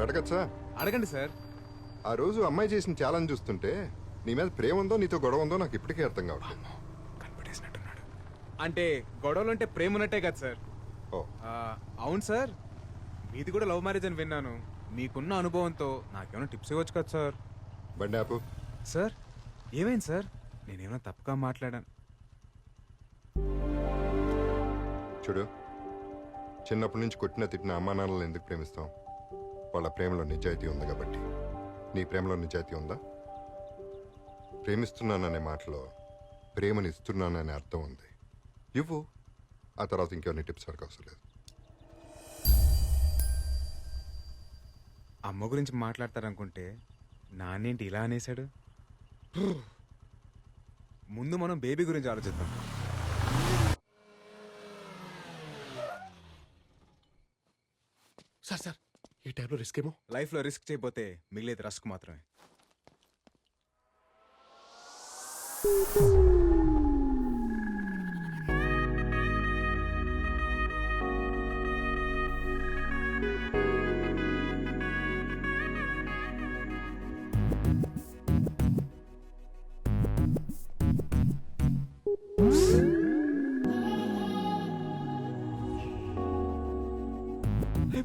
అడగచ్చా? అడగండి సార్. ఆ రోజు అమ్మాయి చేసిన ఛాలెంజ్ చూస్తుంటే నీ మీద ప్రేమ ఉందో నీతో గొడవ ఉందో నాకు ఇప్పటికీ అర్థం కావట్లేదు. కనిపెట్టేసినట్టున్నాడు. అంటే గొడవలు అంటే ప్రేమ ఉన్నట్టే కదా సార్? ఓ అవును సార్. మీది కూడా లవ్ మ్యారేజ్ అని విన్నాను. మీకున్న అనుభవంతో నాకేమైనా టిప్స్ ఇవ్వచ్చు కదా సార్? బండి ఆపు. సార్ ఏమైంది సార్? నేనేమైనా తప్పుగా మాట్లాడాను? చూడు, చిన్నప్పటి నుంచి కొట్టిన తిట్టిన అమ్మా నాన్నలను ఎందుకు ప్రేమిస్తాం? వాళ్ళ ప్రేమలో నిజాయితీ ఉంది కాబట్టి. నీ ప్రేమలో నిజాయితీ ఉందా? ప్రేమిస్తున్నాననే మాటలో ప్రేమని ఇస్తున్నాననే అర్థం ఉంది. ఇవ్వు, ఆ తర్వాత ఇంకెవరిని టిప్స్ వరకు అవసరం లేదు. అమ్మ గురించి మాట్లాడతారనుకుంటే నాన్నేంటి ఇలా అనేశాడు? ముందు మనం బేబీ గురించి ఆలోచిద్దాం. సార్ సార్, ఈ టైంలో రిస్క్ ఏమో. లైఫ్లో రిస్క్ చేయకపోతే మిగిలేది రస్క్ మాత్రమే.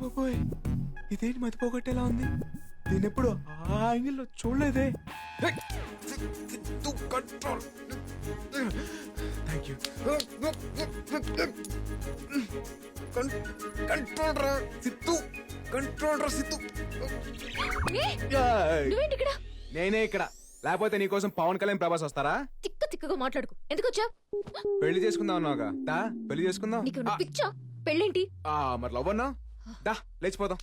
బాబోయ్, ఇదేంటి మతిపోగొట్టేలా ఉంది? దీని ఎప్పుడు ఆ యాంగిల్లో చూడలేదే. Thank you. నేనే ఇక్కడ, లేకపోతే నీకోసం పవన్ కళ్యాణ్ ప్రభాస్ వస్తారా? తిక్క తిక్కగా మాట్లాడుకు. ఎందుకు వచ్చా? పెళ్లి చేసుకుందాం అన్నావుగా, దా పెళ్లి చేసుకుందాం. నీకు పిచ్చా? పెళ్ళేంటి? మరి లవ్ అన్నా, దా లేచిపోదాం.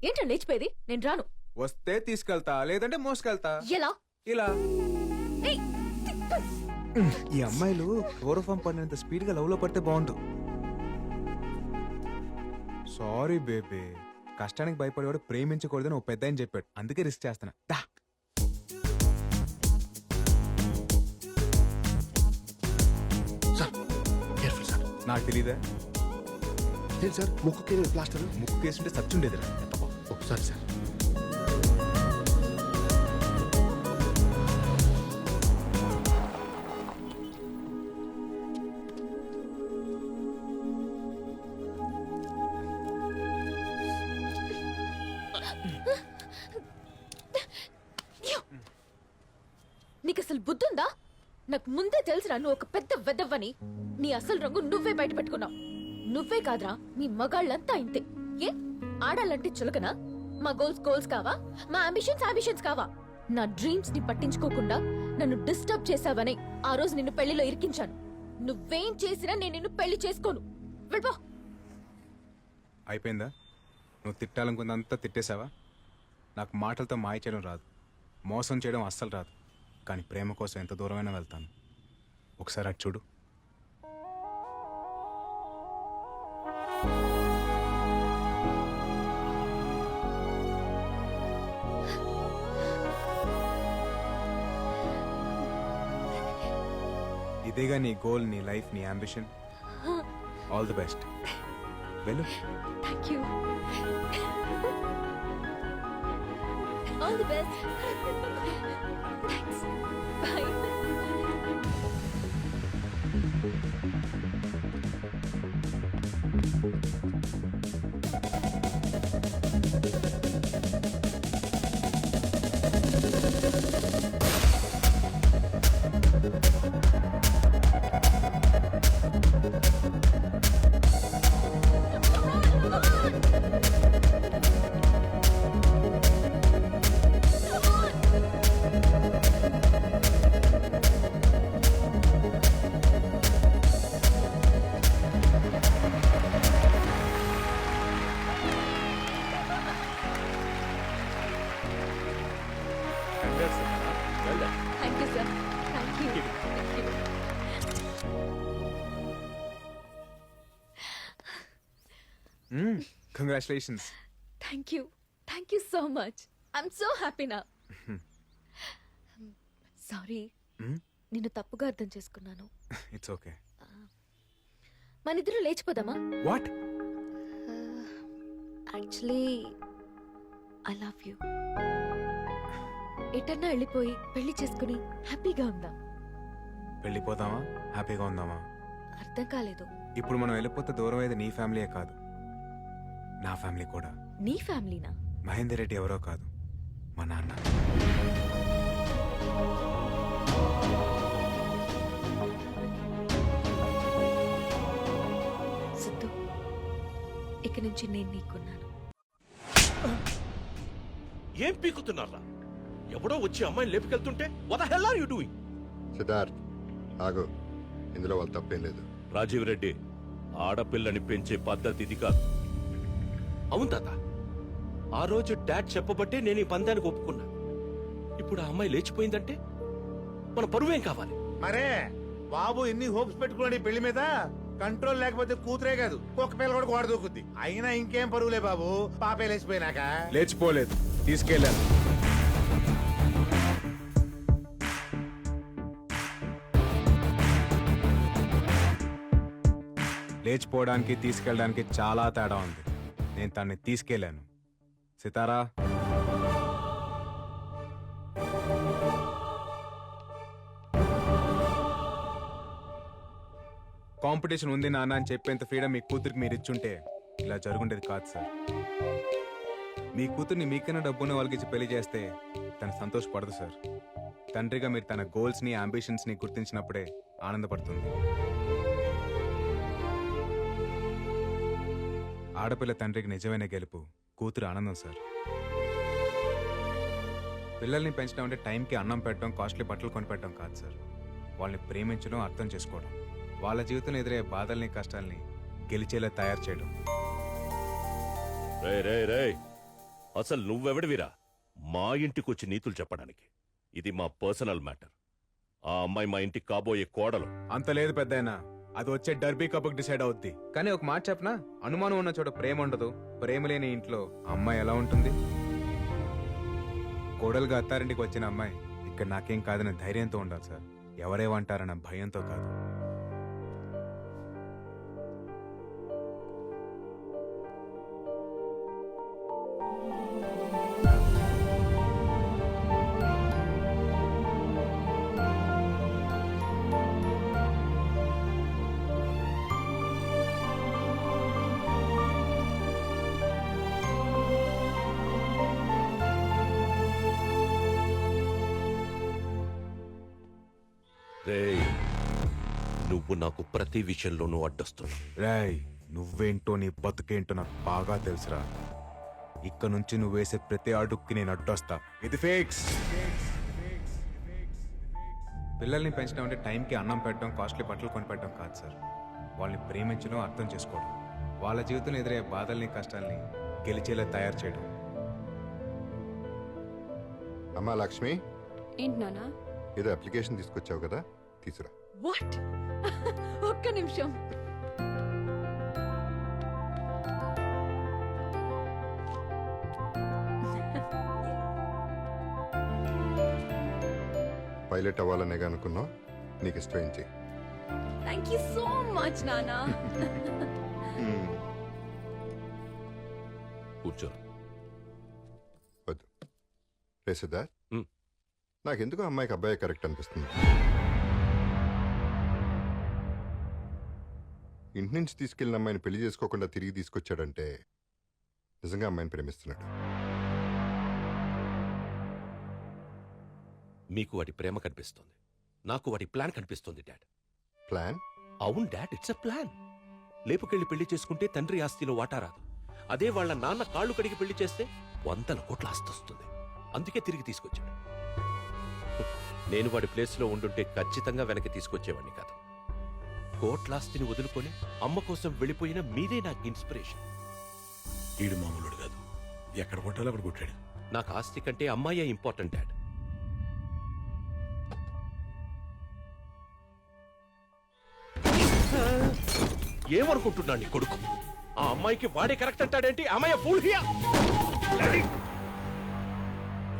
ఏంటో లేచిపోయేది? నేను రాను. వస్తే తీసుకెళ్తా, లేదంటే మోసుకెళ్తా. ఎలా? ఇలా. ఏయ్, తిక్క. ఈ అమ్మాయిలు క్లోరోఫామ్ పడినంత స్పీడ్ గా లవ్ లో పడితే బాగుండు. సారీ బేబీ, కష్టానికి భయపడేవాడు ప్రేమించకూడదని ఓ పెద్ద ఆయన చెప్పాడు, అందుకే రిస్క్ చేస్తున్నా. దా. Sir careful sir. నాకు తెలీదా? లేదు సార్, ముక్కుకి ప్లాస్టర్. ముక్కు కేసుంటే చచ్చుండేదిరా. ఓ సారీ సార్. నీకు అసలు బుద్ధుందా? నాకు ముందే తెలుసురా నువ్వు ఒక పెద్ద వెదవ్వని. నీ అసలు రంగు నువ్వే బయట పెట్టుకున్నావు. నువ్వే కాదురా, మీ మగాళ్ళంతా ఇంతే. ఏ ఆడాలంటే చులకనా? మా గోల్స్ కావా? మా అంబిషన్స్ కావా? నా డ్రీమ్స్ ని పట్టించుకోకుండా నన్ను డిస్టర్బ్ చేసావనే ఆ రోజు నిన్ను పెళ్లిలో ఇరికించాను. నువ్వేం చేసినా నేను నిన్ను పెళ్లి చేసుకోను. వెళ్ళిపో. అయిపోయిందా? నువ్వు తిట్టాలనుకున్నంతా తిట్టేశావా? నాకు మాటలతో మాయ చేయడం రాదు, మోసం చేయడం అస్సలు రాదు. కానీ ప్రేమ కోసం ఎంత దూరమైనా వెళ్తాను. ఒకసారి అటు చూడు. ఇదేగా నీ గోల్, నీ లైఫ్, నీ అంబిషన్. All the best. వెళ్ళు. Thank you. All the best. Thanks. Bye. Thank you sir. Thank you. Congratulations. Thank you. Thank you so much. I'm so happy నా. సారీ, నిన్ను తప్పుగా అర్థం చేసుకున్నాను. It's okay. మనిద్దరం లేచిపోదామా? What? Actually I love you. ఎటన్నా వెళ్ళిపోయి పెళ్లి చేసుకుని హ్యాపీగా ఉందాం. వెళ్ళిపోదామా, హ్యాపీగా ఉందామా? అర్థం కాలేదు. ఇప్పుడు మనం వెళ్ళిపోతే దూరం అయ్యేది నీ ఫ్యామిలీయే కాదు, నా ఫ్యామిలీ కూడా. నీ ఫ్యామిలీనా? మహేందర్ రెడ్డి ఎవరో కాదు, మా నాన్న. సిద్ధు, ఇక నుంచి నేను నీకున్నాను. ఏం పీకుతున్నారా? ఎవడో వచ్చి అమ్మాయిని లేపుకెళ్తుంటే what the hell are you doing? Siddharth ఆగు, ఇందులో వాళ్ళు తప్పేం లేదు. రాజీవ్ రెడ్డి, ఆడపిల్లని పెంచే పద్ధతి ఇది కాదు. అవును తాత, ఆ రోజు డాడ్ చెప్పబట్టే నేను ఈ పందానికి ఒప్పుకున్నా. ఇప్పుడు ఆ అమ్మాయి లేచిపోయిందంటే మన పరువేం కావాలి? మరే బాబు ఎన్ని హోప్స్ పెట్టుకున్నాడు ఈ పెళ్లి మీద. కంట్రోల్ లేకపోతే కూతురే కాదు కుక్క పిల్ల కూడా గోడ దూకుద్ది. అయినా ఇంకేం పరువులే బాబు, పాపే లేచిపోయినాక. లేచిపోలేదు, తీసుకెళ్ళాను. లేచిపోవడానికి తీసుకెళ్ళడానికి చాలా తేడా ఉంది. నేను తన్ని తీసుకెళ్ళాను. సితారా, కాంపిటీషన్ ఉంది నాన్న అని చెప్పేంత ఫ్రీడమ్ మీ కూతురికి మీరు ఇచ్చుంటే ఇలా జరుగుండేది కాదు సార్. మీ కూతుర్ని మీకైనా డబ్బున్న వాళ్ళకి ఇచ్చి పెళ్లి చేస్తే తను సంతోషపడదు సార్. తండ్రిగా మీరు తన గోల్స్ని అంబిషన్స్ని గుర్తించినప్పుడే ఆనందపడుతుంది. ఆడపిల్ల తండ్రికి నిజమైన గెలుపు కూతురు ఆనందం సార్. పిల్లల్ని పెంచడం అంటే టైంకి అన్నం పెట్టడం, కాస్ట్లీ బట్టలు కొనిపెట్టడం కాదు సార్. వాళ్ళని ప్రేమించడం, అర్థం చేసుకోవడం, వాళ్ళ జీవితంలో ఎదురయ్యే బాధల్ని కష్టాల్ని గెలిచేలా తయారు చేయడం. రేయ్, అసలు నువ్వెవడివిరా మా ఇంటికొచ్చి నీతులు చెప్పడానికి? ఇది మా పర్సనల్ మ్యాటర్. ఆ అమ్మాయి మా ఇంటికి కాబోయే కోడలు. అంత లేదు పెద్దాయన, అది వచ్చే డర్బీ కప్కి డిసైడ్ అవుద్ది. కానీ ఒక మాట చెప్పనా, అనుమానం ఉన్న చోట ప్రేమ ఉండదు. ప్రేమ లేని ఇంట్లో అమ్మాయి ఎలా ఉంటుంది? కోడలుగా అత్తారింటికి వచ్చిన అమ్మాయి ఇక్కడ నాకేం కాదనే ధైర్యంతో ఉండాలి సార్, ఎవరేమంటారన్న భయంతో కాదు. రేయ్, నువ్వు నాకు ప్రతి విషయంలోనూ అడ్డొస్తున్నావు. రేయ్, నువ్వేంటో నీ బతుకేంటో నాకు బాగా తెలుసురా. ఇక్కడ నుంచి నువ్వు వేసే ప్రతి అడుక్కి నేను అడ్డొస్తా. ఇది ఫిక్స్. పిల్లల్ని పెంచడం అంటే టైంకి అన్నం పెట్టడం, కాస్ట్లీ బట్టలు కొనిపెట్టడం కాదు సార్. వాళ్ళని ప్రేమించడం, అర్థం చేసుకోవడం, వాళ్ళ జీవితంలో ఎదురయ్యే బాధల్ని కష్టాల్ని గెలిచేలా తయారు చేయడం. అమ్మా లక్ష్మి, ఏంటి నానా? ఏదో అప్లికేషన్ తీసుకొచ్చావు కదా, తీసురా. వాట్? ఒక్క నిమిషం. పైలట్ అవ్వాలనేగా అనుకున్నావు, నీకు ఇష్టం చేయి. థ్యాంక్ యూ సో మచ్ నానా. కూర్చో. వద్దు రే సిద్ధార్థ్, హ్మ్. నాకెందుకు అమ్మాయికి అబ్బాయి కరెక్ట్ అనిపిస్తుంది. ఇంటి నుంచి తీసుకెళ్ళిన అమ్మాయిని పెళ్లి చేసుకోకుండా తిరిగి తీసుకొచ్చాడంటే నిజంగా అమ్మాయిని ప్రేమిస్తున్నాడు. మీకు వాడి ప్రేమ కనిపిస్తుంది, నాకు వాడి ప్లాన్ కనిపిస్తుంది డాడ్. ప్లాన్? అవును డాడ్, ఇట్స్ ఎ ప్లాన్. లేపుకెళ్ళి పెళ్లి చేసుకుంటే తండ్రి ఆస్తిలో వాటా రాదు. అదే వాళ్ళ నాన్న కాళ్ళు కడిగి పెళ్లి చేస్తే 100 కోట్ల ఆస్తి వస్తుంది. అందుకే తిరిగి తీసుకొచ్చాడు. నేను వాడి ప్లేస్లో ఉండుంటే ఖచ్చితంగా వెనక్కి తీసుకొచ్చేవాడిని కాదు. కోట్లాస్తిని వదులుకొని అమ్మ కోసం వెళ్ళిపోయిన మీరే నాకు ఇన్స్పిరేషన్. ఈడు మామూలుడు కాదు, ఎక్కడ కొట్టాలో అక్కడ కొట్టాడు. నాకు ఆస్తి కంటే అమ్మాయే ఇంపార్టెంట్ డాడ్. ఏమనుకుంటున్నాడు నీ కొడుకు? ఆ అమ్మాయికి వాడే కరెక్ట్ అంటాడేంటి? అమ్మాయి ఫూల్ హియా.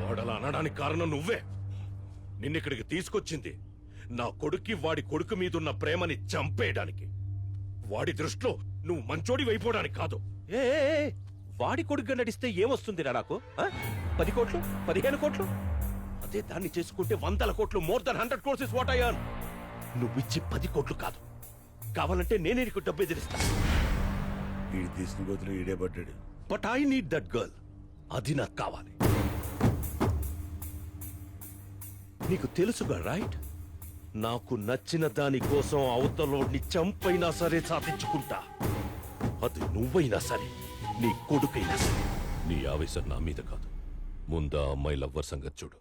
వాడలా అనడానికి కారణం నువ్వే. నిన్నిక్కడికి తీసుకొచ్చింది నా కొడుక్కి వాడి కొడుకు మీదున్న ప్రేమని చంపేయడానికి. వాడి దృష్టిలో నువ్వు మంచోడి వైపోవడానికి కాదు. ఏ వాడి కొడుకుగా నడిస్తే ఏమొస్తుందిరా నాకు ఆ? 10 కోట్లు 15 కోట్లు అదే దాన్ని చేసుకుంటే 100 కోట్లు, more than 100 crores is what I earn. నువ్విచ్చి 10 కోట్లు కాదు, కావాలంటే నేనే నీకు డబ్బు ఎదిరిస్తా. వీడు తీసిన గోతులు ఈడే పడ్డాడు. But I need that girl. అది నాకు కావాలి. నీకు తెలుసుగా రైట్? నాకు నచ్చిన దాని కోసం అవతలోడిని చంపైనా సరే సాధించుకుంటా. అది నువ్వైనా సరే, నీ కొడుకైనా సరే. నీ ఆవేశం నా మీద కాదు, ముందా అమ్మాయి లవ్వర్ సంగతి చూడు.